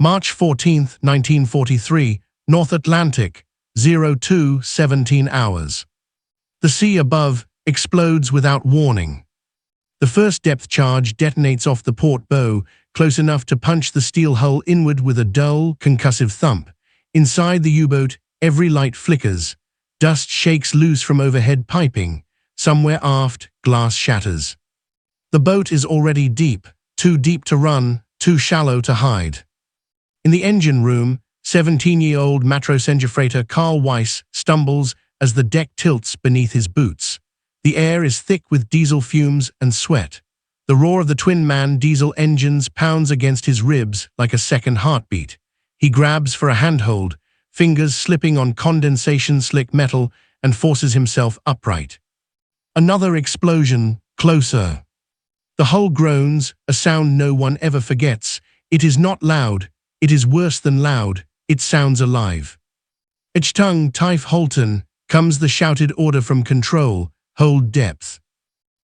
March 14, 1943, North Atlantic, 02:17 hours. The sea above explodes without warning. The first depth charge detonates off the port bow, close enough to punch the steel hull inward with a dull, concussive thump. Inside the U-boat, every light flickers. Dust shakes loose from overhead piping. Somewhere aft, glass shatters. The boat is already deep, too deep to run, too shallow to hide. In the engine room, 17-year-old Matrosengerfreighter Karl Weiss stumbles as the deck tilts beneath his boots. The air is thick with diesel fumes and sweat. The roar of the twin-man diesel engines pounds against his ribs like a second heartbeat. He grabs for a handhold, fingers slipping on condensation-slick metal, and forces himself upright. Another explosion, closer. The hull groans, a sound no one ever forgets. It is not loud. It is worse than loud. It sounds alive. Achtung, Tief Holten, comes the shouted order from control. Hold depth.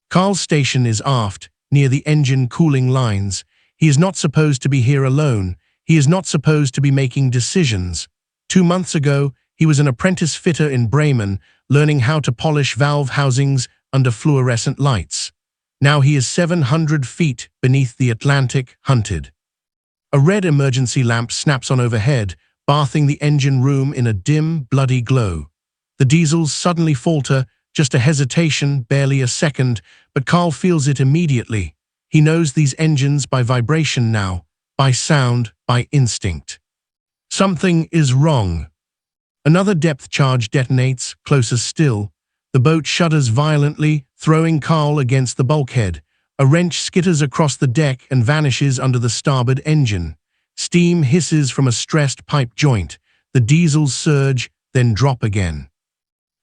Karl's station is aft, near the engine cooling lines. He is not supposed to be here alone. He is not supposed to be making decisions. 2 months ago, he was an apprentice fitter in Bremen, learning how to polish valve housings under fluorescent lights. Now he is 700 feet beneath the Atlantic, hunted. A red emergency lamp snaps on overhead, bathing the engine room in a dim, bloody glow. The diesels suddenly falter, just a hesitation, barely a second, but Karl feels it immediately. He knows these engines by vibration now, by sound, by instinct. Something is wrong. Another depth charge detonates, closer still. The boat shudders violently, throwing Karl against the bulkhead. A wrench skitters across the deck and vanishes under the starboard engine. Steam hisses from a stressed pipe joint. The diesels surge, then drop again.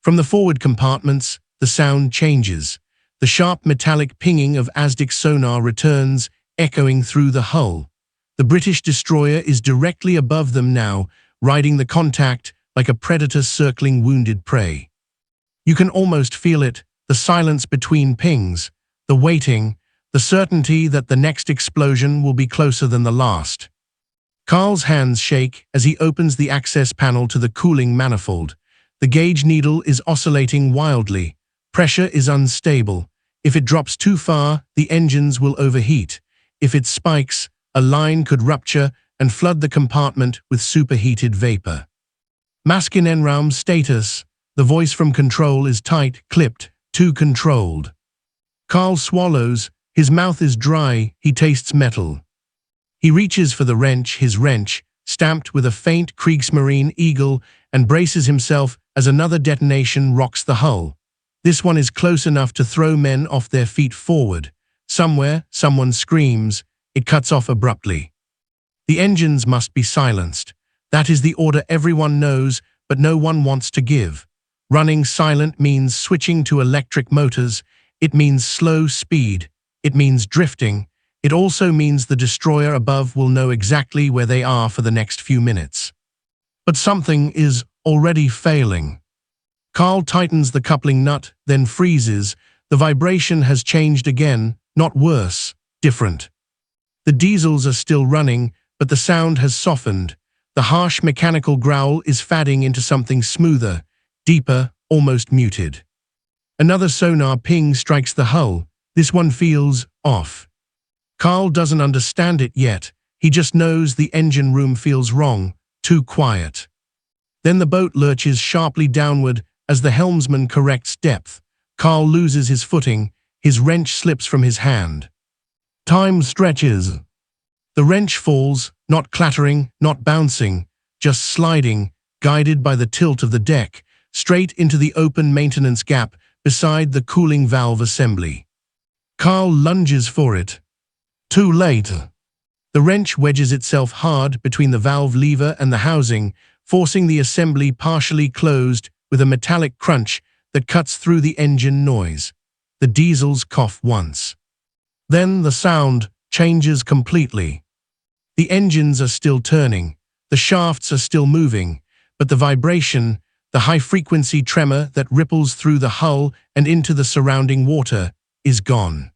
From the forward compartments, the sound changes. The sharp metallic pinging of ASDIC sonar returns, echoing through the hull. The British destroyer is directly above them now, riding the contact like a predator circling wounded prey. You can almost feel it, the silence between pings, the waiting, the certainty that the next explosion will be closer than the last. Karl's hands shake as he opens the access panel to the cooling manifold. The gauge needle is oscillating wildly. Pressure is unstable. If it drops too far, the engines will overheat. If it spikes, a line could rupture and flood the compartment with superheated vapor. Maskinenraum status. The voice from control is tight, clipped, too controlled. Karl swallows. His mouth is dry. He tastes metal. He reaches for the wrench, his wrench, stamped with a faint Kriegsmarine eagle, and braces himself as another detonation rocks the hull. This one is close enough to throw men off their feet forward. Somewhere, someone screams. It cuts off abruptly. The engines must be silenced. That is the order everyone knows, but no one wants to give. Running silent means switching to electric motors. It means slow speed. It means drifting. It also means the destroyer above will know exactly where they are for the next few minutes. But something is already failing. Karl tightens the coupling nut, then freezes. The vibration has changed again, not worse, different. The diesels are still running, but the sound has softened. The harsh mechanical growl is fading into something smoother, deeper, almost muted. Another sonar ping strikes the hull. This one feels off. Karl doesn't understand it yet. He just knows the engine room feels wrong, too quiet. Then the boat lurches sharply downward as the helmsman corrects depth. Karl loses his footing. His wrench slips from his hand. Time stretches. The wrench falls, not clattering, not bouncing, just sliding, guided by the tilt of the deck, straight into the open maintenance gap beside the cooling valve assembly. Karl lunges for it. Too late. The wrench wedges itself hard between the valve lever and the housing, forcing the assembly partially closed with a metallic crunch that cuts through the engine noise. The diesels cough once. Then the sound changes completely. The engines are still turning, the shafts are still moving, but the vibration, the high-frequency tremor that ripples through the hull and into the surrounding water, is gone.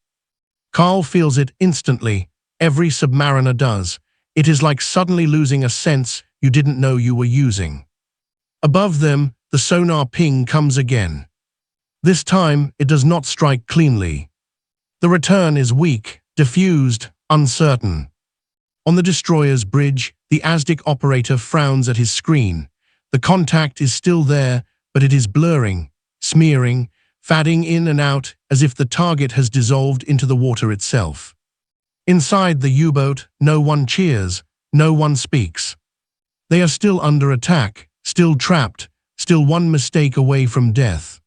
Karl feels it instantly. Every submariner does. It is like suddenly losing a sense you didn't know you were using. Above them, the sonar ping comes again. This time, it does not strike cleanly. The return is weak, diffused, uncertain. On the destroyer's bridge, the ASDIC operator frowns at his screen. The contact is still there, but it is blurring, smearing, fading in and out as if the target has dissolved into the water itself. Inside the U-boat, no one cheers, no one speaks. They are still under attack, still trapped, still one mistake away from death.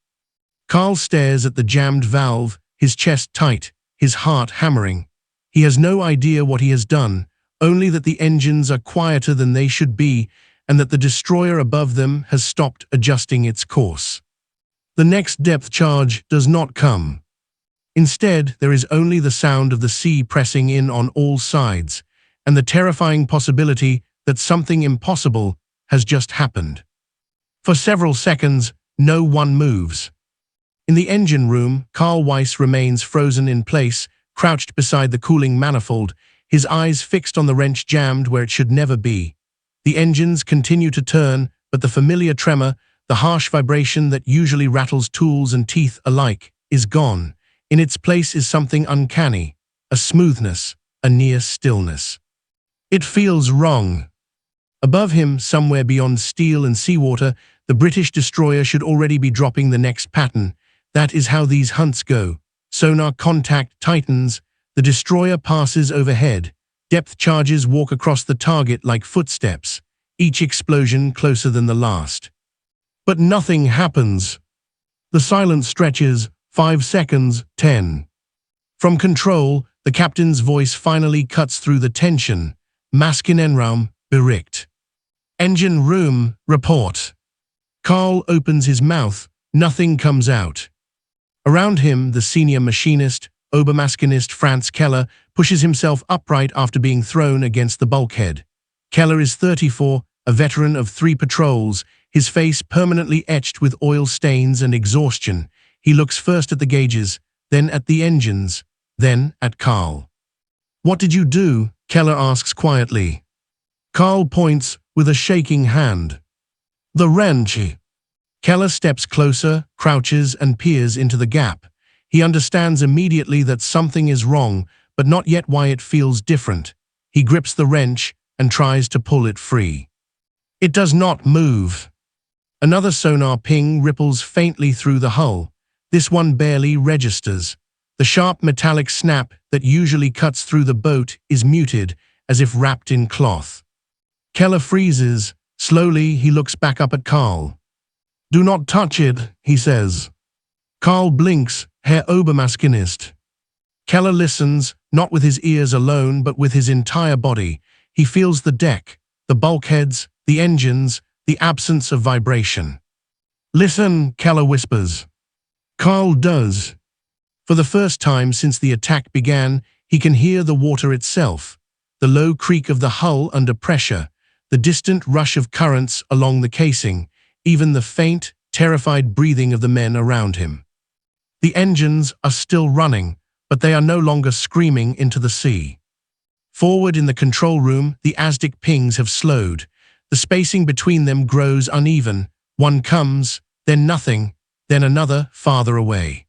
Carl stares at the jammed valve, his chest tight, his heart hammering. He has no idea what he has done, only that the engines are quieter than they should be and that the destroyer above them has stopped adjusting its course. The next depth charge does not come. Instead, there is only the sound of the sea pressing in on all sides and the terrifying possibility that something impossible has just happened. For several seconds, no one moves. In the engine room, Carl Weiss remains frozen in place, crouched beside the cooling manifold, his eyes fixed on the wrench jammed where it should never be. The engines continue to turn, but the familiar tremor, the harsh vibration that usually rattles tools and teeth alike, is gone. In its place is something uncanny, a smoothness, a near stillness. It feels wrong. Above him, somewhere beyond steel and seawater, the British destroyer should already be dropping the next pattern. That is how these hunts go. Sonar contact tightens, the destroyer passes overhead. Depth charges walk across the target like footsteps, each explosion closer than the last. But nothing happens. The silence stretches, 5 seconds, 10. From control, the captain's voice finally cuts through the tension. Maskinenraum, Bericht. Engine room, report. Carl opens his mouth, nothing comes out. Around him, the senior machinist, Obermaschinist Franz Keller, pushes himself upright after being thrown against the bulkhead. Keller is 34, a veteran of 3 patrols, his face permanently etched with oil stains and exhaustion. He looks first at the gauges, then at the engines, then at Carl. "What did you do?" Keller asks quietly. Carl points with a shaking hand. "The wrench." Keller steps closer, crouches, and peers into the gap. He understands immediately that something is wrong, but not yet why it feels different. He grips the wrench and tries to pull it free. It does not move. Another sonar ping ripples faintly through the hull. This one barely registers. The sharp metallic snap that usually cuts through the boat is muted, as if wrapped in cloth. Keller freezes. Slowly, he looks back up at Carl. "Do not touch it," he says. Carl blinks, Herr Obermaschinist. Keller listens, not with his ears alone, but with his entire body. He feels the deck, the bulkheads, the engines, the absence of vibration. "Listen," Keller whispers. Carl does. For the first time since the attack began, he can hear the water itself, the low creak of the hull under pressure, the distant rush of currents along the casing, even the faint, terrified breathing of the men around him. The engines are still running, but they are no longer screaming into the sea. Forward in the control room, the ASDIC pings have slowed. The spacing between them grows uneven. One comes, then nothing, then another farther away.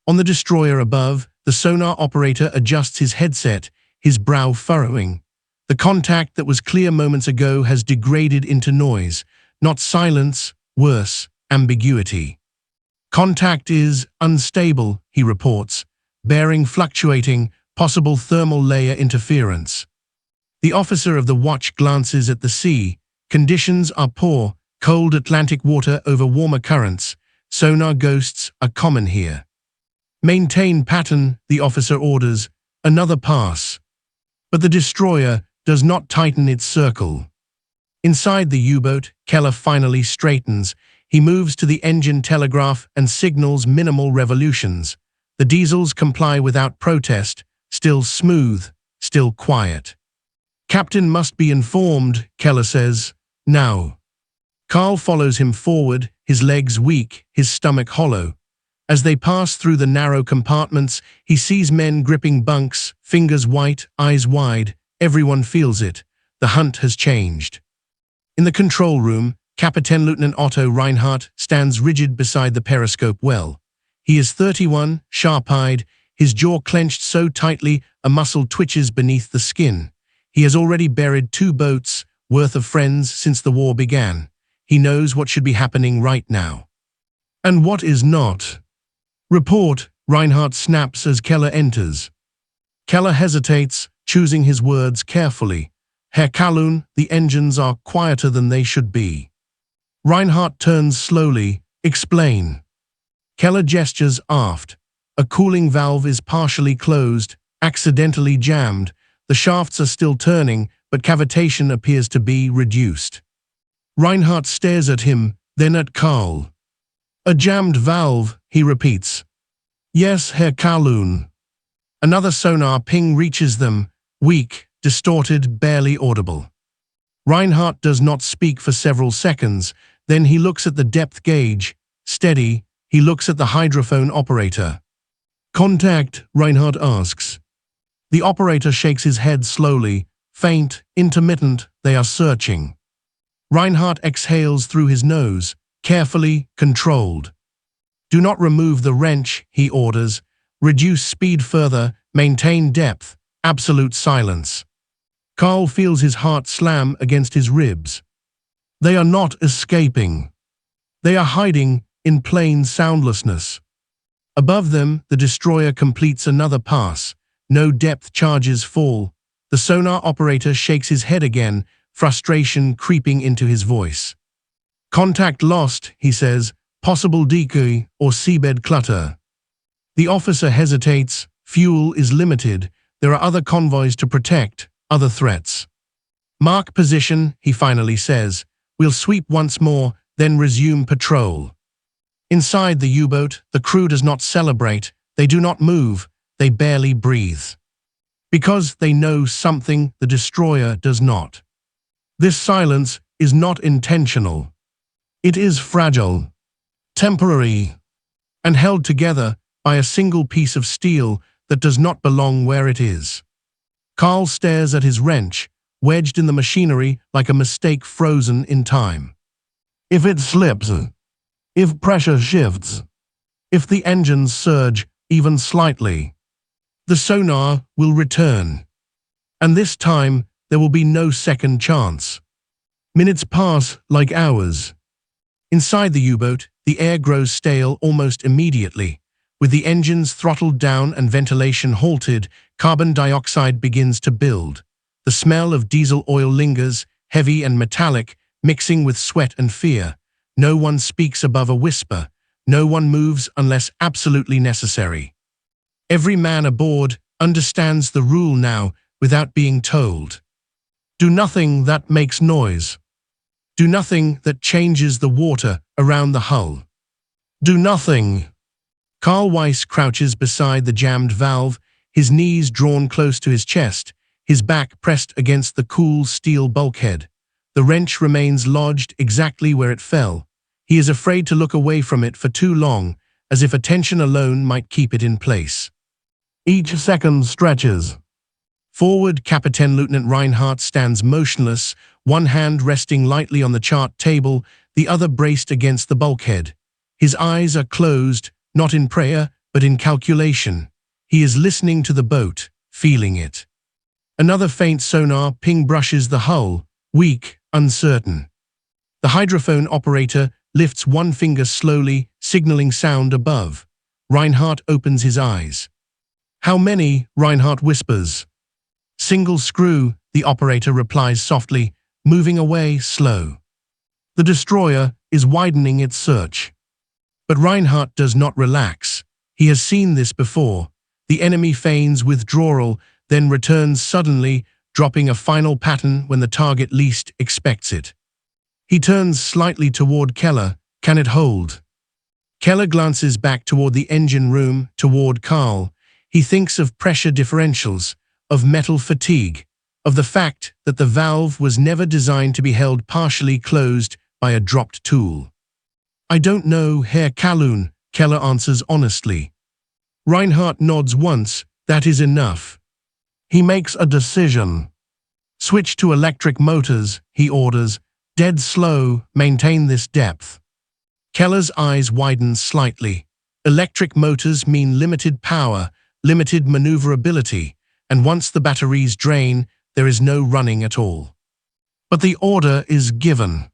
On the destroyer above, the sonar operator adjusts his headset, his brow furrowing. The contact that was clear moments ago has degraded into noise, not silence, worse, ambiguity. "Contact is unstable," he reports, bearing fluctuating, possible thermal layer interference. The officer of the watch glances at the sea. Conditions are poor, cold Atlantic water over warmer currents. Sonar ghosts are common here. "Maintain pattern," the officer orders. Another pass. But the destroyer does not tighten its circle. Inside the U-boat, Keller finally straightens. He moves to the engine telegraph and signals minimal revolutions. The diesels comply without protest, still smooth, still quiet. "Captain must be informed," Keller says. "Now." Carl follows him forward, his legs weak, his stomach hollow. As they pass through the narrow compartments, he sees men gripping bunks, fingers white, eyes wide, Everyone feels it. The hunt has changed. In the control room, Captain Lieutenant Otto Reinhardt stands rigid beside the periscope well. He is 31, sharp-eyed, his jaw clenched so tightly a muscle twitches beneath the skin. He has already buried 2 boats worth of friends since the war began. He knows what should be happening right now. And what is not. Report, Reinhardt snaps as Keller enters. Keller hesitates, choosing his words carefully. Herr Kalun, the engines are quieter than they should be. Reinhardt turns slowly. Explain. Keller gestures aft. A cooling valve is partially closed, accidentally jammed. The shafts are still turning, but cavitation appears to be reduced. Reinhardt stares at him, then at Karl. A jammed valve, he repeats. Yes, Herr Kalun. Another sonar ping reaches them, weak, distorted, barely audible. Reinhardt does not speak for several seconds, then he looks at the depth gauge. Steady, he looks at the hydrophone operator. Contact, Reinhardt asks. The operator shakes his head slowly, faint, intermittent, they are searching. Reinhardt exhales through his nose, carefully, controlled. Do not remove the wrench, he orders. Reduce speed further, maintain depth, absolute silence. Karl feels his heart slam against his ribs. They are not escaping. They are hiding in plain soundlessness. Above them, the destroyer completes another pass. No depth charges fall. The sonar operator shakes his head again, frustration creeping into his voice. Contact lost, he says, possible decoy or seabed clutter. The officer hesitates. Fuel is limited. There are other convoys to protect, other threats. Mark position, he finally says. We'll sweep once more, then resume patrol. Inside the U-boat, the crew does not celebrate. They do not move. They barely breathe. Because they know something the destroyer does not. This silence is not intentional. It is fragile, temporary, and held together by a single piece of steel that does not belong where it is. Karl stares at his wrench, wedged in the machinery like a mistake frozen in time. If it slips, if pressure shifts, if the engines surge even slightly, the sonar will return. And this time, there will be no second chance. Minutes pass like hours. Inside the U-boat, the air grows stale almost immediately. With the engines throttled down and ventilation halted, carbon dioxide begins to build. The smell of diesel oil lingers, heavy and metallic, mixing with sweat and fear. No one speaks above a whisper. No one moves unless absolutely necessary. Every man aboard understands the rule now without being told. Do nothing that makes noise. Do nothing that changes the water around the hull. Do nothing. Karl Weiss crouches beside the jammed valve, his knees drawn close to his chest, his back pressed against the cool steel bulkhead. The wrench remains lodged exactly where it fell. He is afraid to look away from it for too long, as if attention alone might keep it in place. Each second stretches. Forward, Captain Lieutenant Reinhardt stands motionless, one hand resting lightly on the chart table, the other braced against the bulkhead. His eyes are closed, not in prayer, but in calculation. He is listening to the boat, feeling it. Another faint sonar ping brushes the hull, weak, uncertain. The hydrophone operator lifts one finger slowly, signaling sound above. Reinhardt opens his eyes. How many? Reinhardt whispers. Single screw, the operator replies softly, moving away slow. The destroyer is widening its search. But Reinhardt does not relax. He has seen this before. The enemy feigns withdrawal, then returns suddenly, dropping a final pattern when the target least expects it. He turns slightly toward Keller. Can it hold? Keller glances back toward the engine room, toward Karl. He thinks of pressure differentials, of metal fatigue, of the fact that the valve was never designed to be held partially closed by a dropped tool. I don't know, Herr Kalun, Keller answers honestly. Reinhardt nods once. That is enough. He makes a decision. Switch to electric motors, he orders. Dead slow, maintain this depth. Keller's eyes widen slightly. Electric motors mean limited power, limited maneuverability, and once the batteries drain, there is no running at all. But the order is given.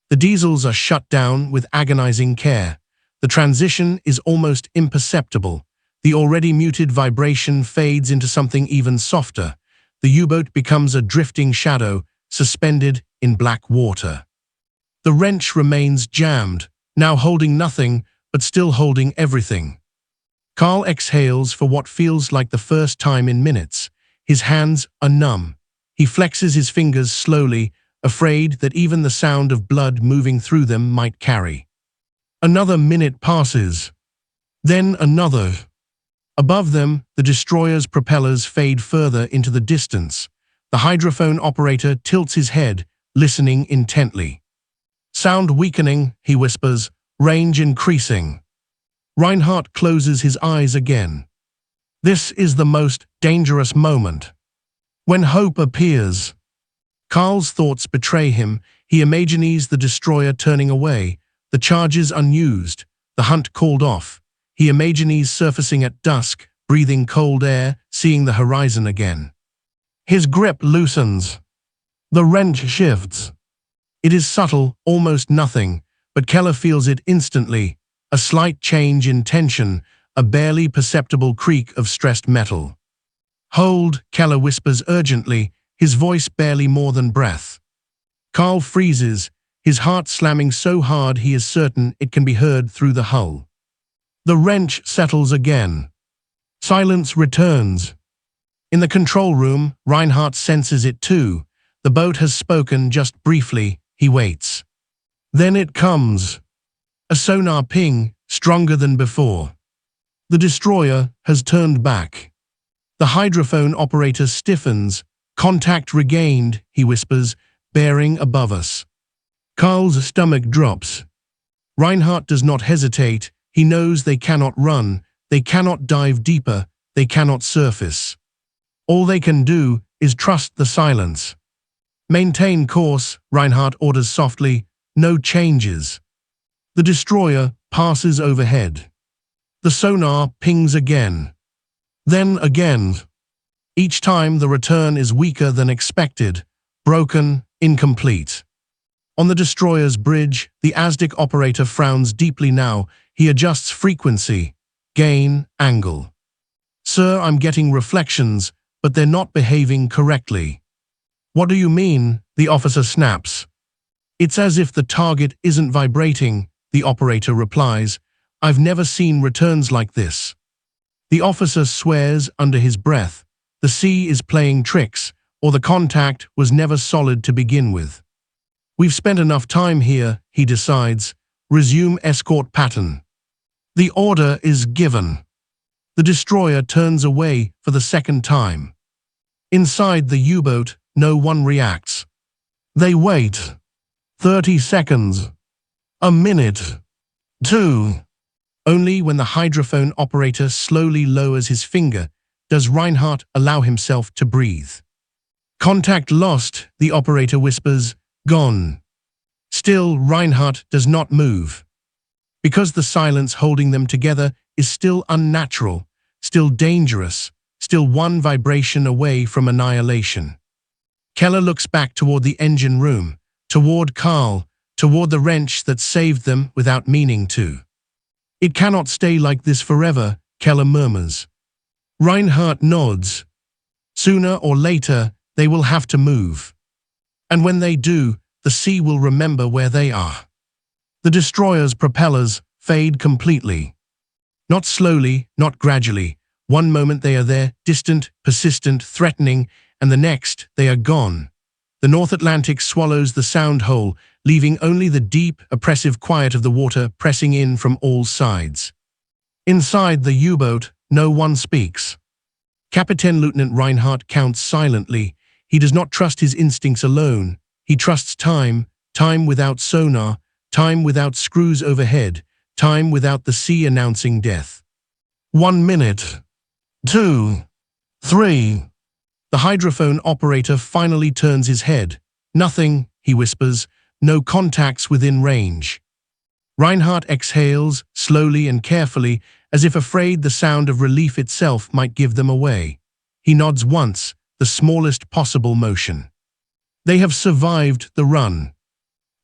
The diesels are shut down with agonizing care. The transition is almost imperceptible. The already muted vibration fades into something even softer. The U-boat becomes a drifting shadow, suspended in black water. The wrench remains jammed, now holding nothing, but still holding everything. Carl exhales for what feels like the first time in minutes. His hands are numb. He flexes his fingers slowly, afraid that even the sound of blood moving through them might carry. Another minute passes. Then another. Above them, the destroyer's propellers fade further into the distance. The hydrophone operator tilts his head, listening intently. Sound weakening, he whispers, range increasing. Reinhardt closes his eyes again. This is the most dangerous moment. When hope appears. Carl's thoughts betray him. He imagines the destroyer turning away, the charges unused, the hunt called off. He imagines surfacing at dusk, breathing cold air, seeing the horizon again. His grip loosens. The wrench shifts. It is subtle, almost nothing, but Keller feels it instantly. A slight change in tension, a barely perceptible creak of stressed metal. Hold, Keller whispers urgently, his voice barely more than breath. Carl freezes, his heart slamming so hard he is certain it can be heard through the hull. The wrench settles again. Silence returns. In the control room, Reinhardt senses it too. The boat has spoken just briefly. He waits. Then it comes. A sonar ping, stronger than before. The destroyer has turned back. The hydrophone operator stiffens. Contact regained, he whispers, bearing above us. Carl's stomach drops. Reinhardt does not hesitate. He knows they cannot run, they cannot dive deeper, they cannot surface. All they can do is trust the silence. Maintain course, Reinhardt orders softly, no changes. The destroyer passes overhead. The sonar pings again. Then again. Each time the return is weaker than expected, broken, incomplete. On the destroyer's bridge, the ASDIC operator frowns deeply now. He adjusts frequency, gain, angle. Sir, I'm getting reflections, but they're not behaving correctly. What do you mean? The officer snaps. It's as if the target isn't vibrating, the operator replies. I've never seen returns like this. The officer swears under his breath. The sea is playing tricks, or the contact was never solid to begin with. We've spent enough time here, he decides. Resume escort pattern. The order is given. The destroyer turns away for the second time. Inside the U-boat, no one reacts. They wait. 30 seconds. A minute. 2. Only when the hydrophone operator slowly lowers his finger does Reinhardt allow himself to breathe. Contact lost, the operator whispers, gone. Still, Reinhardt does not move. Because the silence holding them together is still unnatural, still dangerous, still one vibration away from annihilation. Keller looks back toward the engine room, toward Carl, toward the wrench that saved them without meaning to. It cannot stay like this forever, Keller murmurs. Reinhardt nods. Sooner or later, they will have to move. And when they do, the sea will remember where they are. The destroyer's propellers fade completely. Not slowly, not gradually. One moment they are there, distant, persistent, threatening, and the next they are gone. The North Atlantic swallows the sound whole, leaving only the deep, oppressive quiet of the water pressing in from all sides. Inside the U-boat, no one speaks. Captain Lieutenant Reinhardt counts silently. He does not trust his instincts alone. He trusts time, time without sonar, time without screws overhead, time without the sea announcing death. 1 minute. 2. 3. The hydrophone operator finally turns his head. "Nothing," he whispers, "no contacts within range." Reinhardt exhales, slowly and carefully, as if afraid the sound of relief itself might give them away. He nods once, the smallest possible motion. They have survived the run.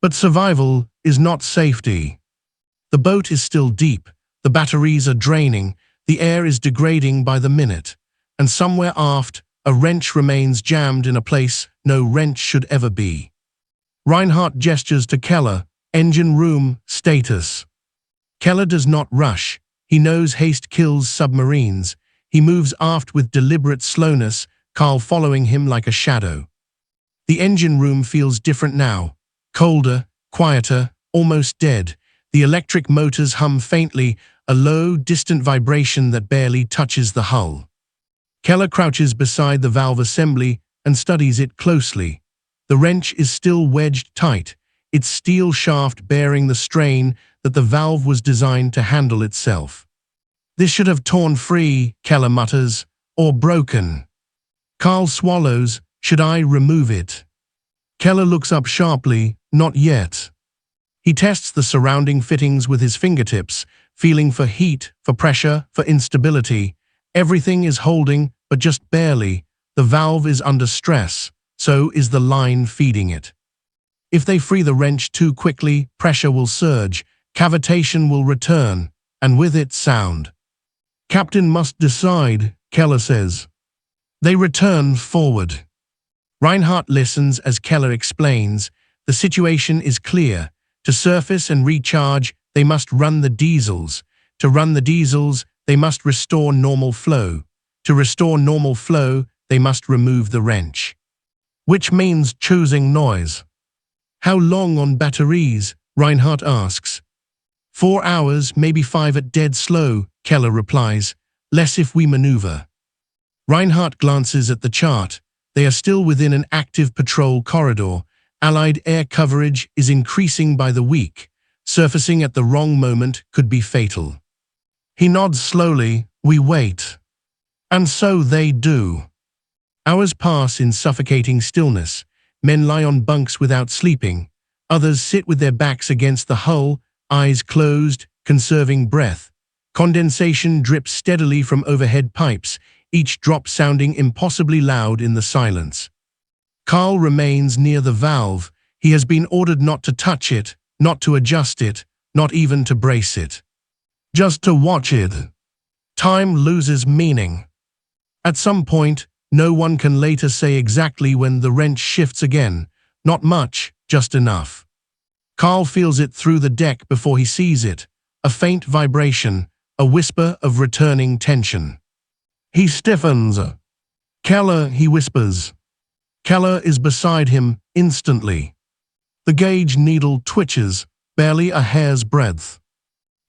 But survival is not safety. The boat is still deep, the batteries are draining, the air is degrading by the minute, and somewhere aft, a wrench remains jammed in a place no wrench should ever be. Reinhardt gestures to Keller, "Engine room, status." Keller does not rush. He knows haste kills submarines. He moves aft with deliberate slowness, Carl following him like a shadow. The engine room feels different now. Colder, quieter, almost dead. The electric motors hum faintly, a low, distant vibration that barely touches the hull. Keller crouches beside the valve assembly and studies it closely. The wrench is still wedged tight, its steel shaft bearing the strain that the valve was designed to handle itself. "This should have torn free," Keller mutters, "or broken." Carl swallows. "Should I remove it?" Keller looks up sharply. "Not yet." He tests the surrounding fittings with his fingertips, feeling for heat, for pressure, for instability. Everything is holding, but just barely. The valve is under stress, so is the line feeding it. If they free the wrench too quickly, pressure will surge, cavitation will return, and with it sound. "Captain must decide," Keller says. They return forward. Reinhardt listens as Keller explains. The situation is clear. To surface and recharge, they must run the diesels. To run the diesels, they must restore normal flow. To restore normal flow, they must remove the wrench. Which means choosing noise. "How long on batteries?" Reinhardt asks. 4 hours, maybe 5 at dead slow, Keller replies. "Less if we maneuver." Reinhardt glances at the chart. They are still within an active patrol corridor. Allied air coverage is increasing by the week. Surfacing at the wrong moment could be fatal. He nods slowly. "We wait." And so they do. Hours pass in suffocating stillness. Men lie on bunks without sleeping. Others sit with their backs against the hull, eyes closed, conserving breath. Condensation drips steadily from overhead pipes, each drop sounding impossibly loud in the silence. Carl remains near the valve. He has been ordered not to touch it, not to adjust it, not even to brace it. Just to watch it. Time loses meaning. At some point, no one can later say exactly when the wrench shifts again. Not much, just enough. Carl feels it through the deck before he sees it. A faint vibration, a whisper of returning tension. He stiffens. "Keller," he whispers. Keller is beside him instantly. The gauge needle twitches, barely a hair's breadth.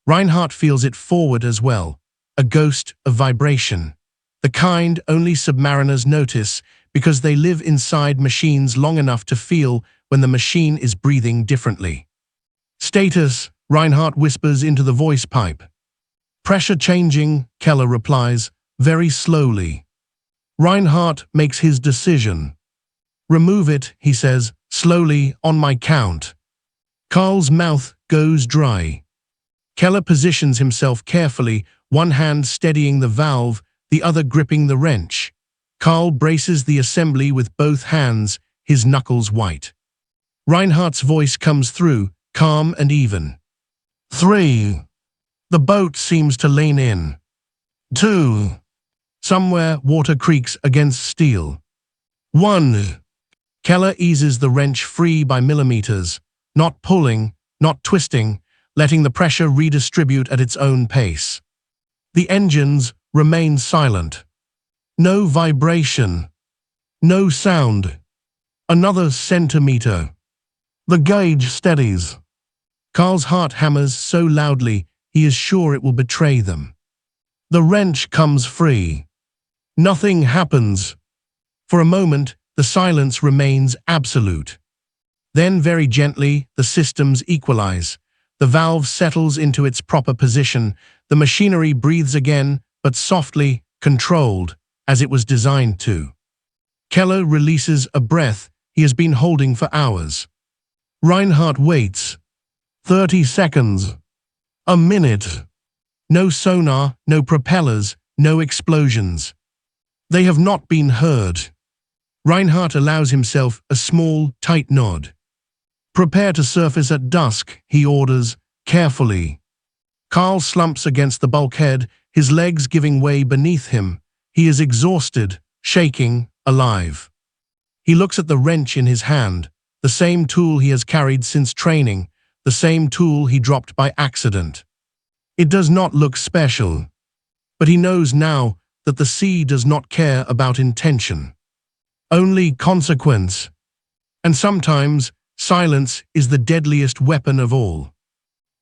Reinhardt feels it forward as well, a ghost of vibration. The kind only submariners notice because they live inside machines long enough to feel when the machine is breathing differently. "Status," Reinhardt whispers into the voice pipe. "Pressure changing," Keller replies, very slowly. Reinhardt makes his decision. "Remove it," he says, slowly, "on my count." Carl's mouth goes dry. Keller positions himself carefully, one hand steadying the valve, the other gripping the wrench. Carl braces the assembly with both hands, his knuckles white. Reinhardt's voice comes through, calm and even. 3. The boat seems to lean in. 2. Somewhere, water creaks against steel. 1. Keller eases the wrench free by millimeters, not pulling, not twisting, letting the pressure redistribute at its own pace. The engines remain silent. No vibration. No sound. Another centimeter. The gauge steadies. Carl's heart hammers so loudly he is sure it will betray them. The wrench comes free. Nothing happens. For a moment, the silence remains absolute. Then, very gently, the systems equalize. The valve settles into its proper position. The machinery breathes again, but softly, controlled, as it was designed to. Keller releases a breath he has been holding for hours. Reinhardt waits. 30 seconds. A minute. No sonar, no propellers, no explosions. They have not been heard. Reinhardt allows himself a small, tight nod. Prepare to surface at dusk, he orders, carefully. Carl slumps against the bulkhead, his legs giving way beneath him. He is exhausted, shaking, alive. He looks at the wrench in his hand, the same tool he has carried since training, the same tool he dropped by accident. It does not look special, but he knows now that the sea does not care about intention. Only consequence. And sometimes, silence is the deadliest weapon of all.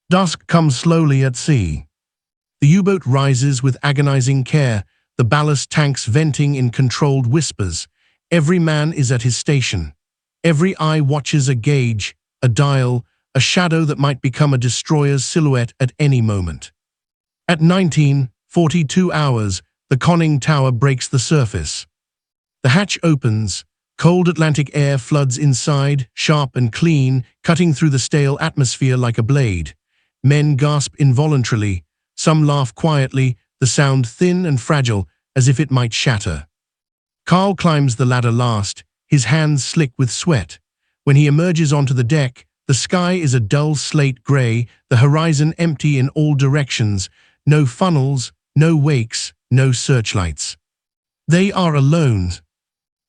Dusk comes slowly at sea. The U-boat rises with agonizing care, the ballast tanks venting in controlled whispers. Every man is at his station. Every eye watches a gauge, a dial, a shadow that might become a destroyer's silhouette at any moment. At 19:42 hours, the conning tower breaks the surface. The hatch opens. Cold Atlantic air floods inside, sharp and clean, cutting through the stale atmosphere like a blade. Men gasp involuntarily. Some laugh quietly, the sound thin and fragile, as if it might shatter. Carl climbs the ladder last, his hands slick with sweat. When he emerges onto the deck, the sky is a dull slate gray, the horizon empty in all directions. No funnels, no wakes, no searchlights. They are alone.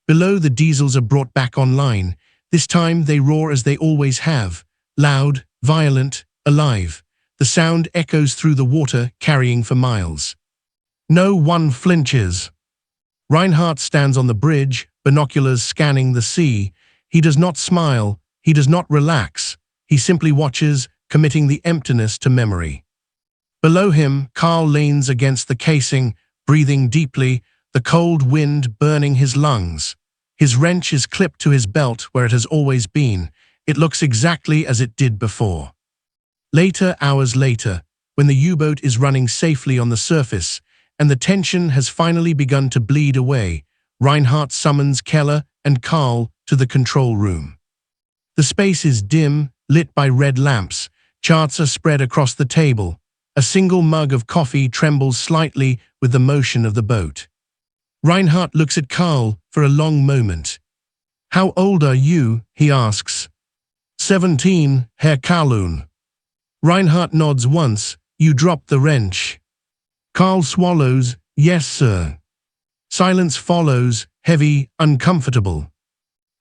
Below, the diesels are brought back online. This time they roar as they always have. Loud, violent, alive. The sound echoes through the water, carrying for miles. No one flinches. Reinhardt stands on the bridge, binoculars scanning the sea. He does not smile, he does not relax. He simply watches, committing the emptiness to memory. Below him, Carl leans against the casing, breathing deeply, the cold wind burning his lungs. His wrench is clipped to his belt where it has always been. It looks exactly as it did before. Later, hours later, when the U-boat is running safely on the surface, and the tension has finally begun to bleed away, Reinhardt summons Keller and Carl to the control room. The space is dim, lit by red lamps. Charts are spread across the table. A single mug of coffee trembles slightly with the motion of the boat. Reinhardt looks at Carl for a long moment. "How old are you?" he asks. 17, Herr Kalun. Reinhardt nods once. "You dropped the wrench." Carl swallows. "Yes, sir." Silence follows, heavy, uncomfortable.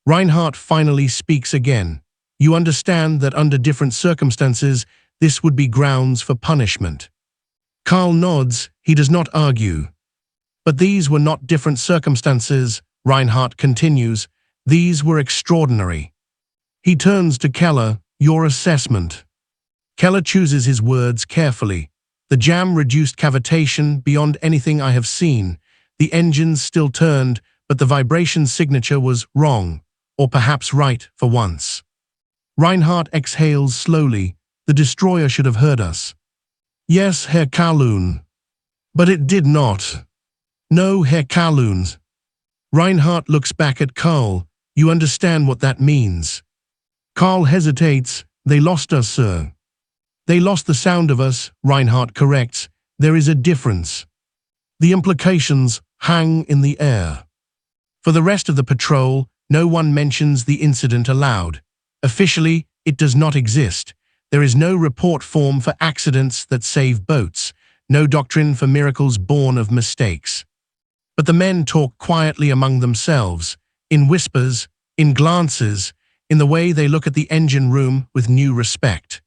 Reinhardt finally speaks again. "You understand that under different circumstances, this would be grounds for punishment." Carl nods. He does not argue. "But these were not different circumstances," Reinhardt continues. "These were extraordinary." He turns to Keller. "Your assessment." Keller chooses his words carefully. "The jam reduced cavitation beyond anything I have seen. The engines still turned, but the vibration signature was wrong, or perhaps right for once." Reinhardt exhales slowly. "The destroyer should have heard us." "Yes, Herr Kalun." "But it did not." "No, Herr Kalun." Reinhardt looks back at Carl. "You understand what that means." Carl hesitates. "They lost us, sir." "They lost the sound of us," Reinhardt corrects. "There is a difference." The implications hang in the air. For the rest of the patrol, no one mentions the incident aloud. Officially, it does not exist. There is no report form for accidents that save boats, no doctrine for miracles born of mistakes. But the men talk quietly among themselves, in whispers, in glances, in the way they look at the engine room with new respect.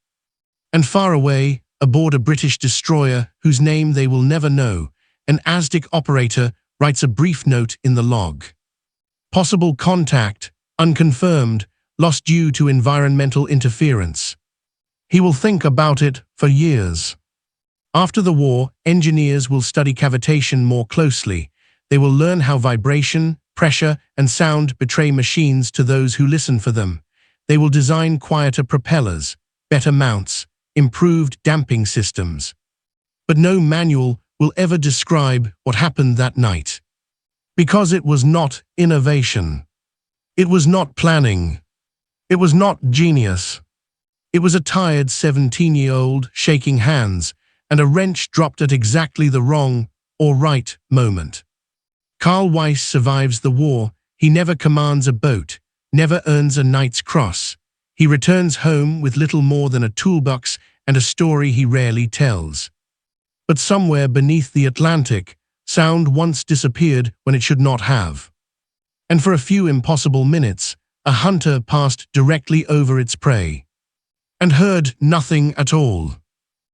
And far away, aboard a British destroyer whose name they will never know, an Aztec operator writes a brief note in the log. Possible contact, unconfirmed, lost due to environmental interference. He will think about it for years. After the war, engineers will study cavitation more closely. They will learn how vibration, pressure, and sound betray machines to those who listen for them. They will design quieter propellers, better mounts, improved damping systems. But no manual will ever describe what happened that night. Because it was not innovation. It was not planning. It was not genius. It was a tired 17-year-old shaking hands, and a wrench dropped at exactly the wrong or right moment. Carl Weiss survives the war. He never commands a boat, never earns a Knight's Cross. He returns home with little more than a toolbox and a story he rarely tells. But somewhere beneath the Atlantic, sound once disappeared when it should not have. And for a few impossible minutes, a hunter passed directly over its prey and heard nothing at all.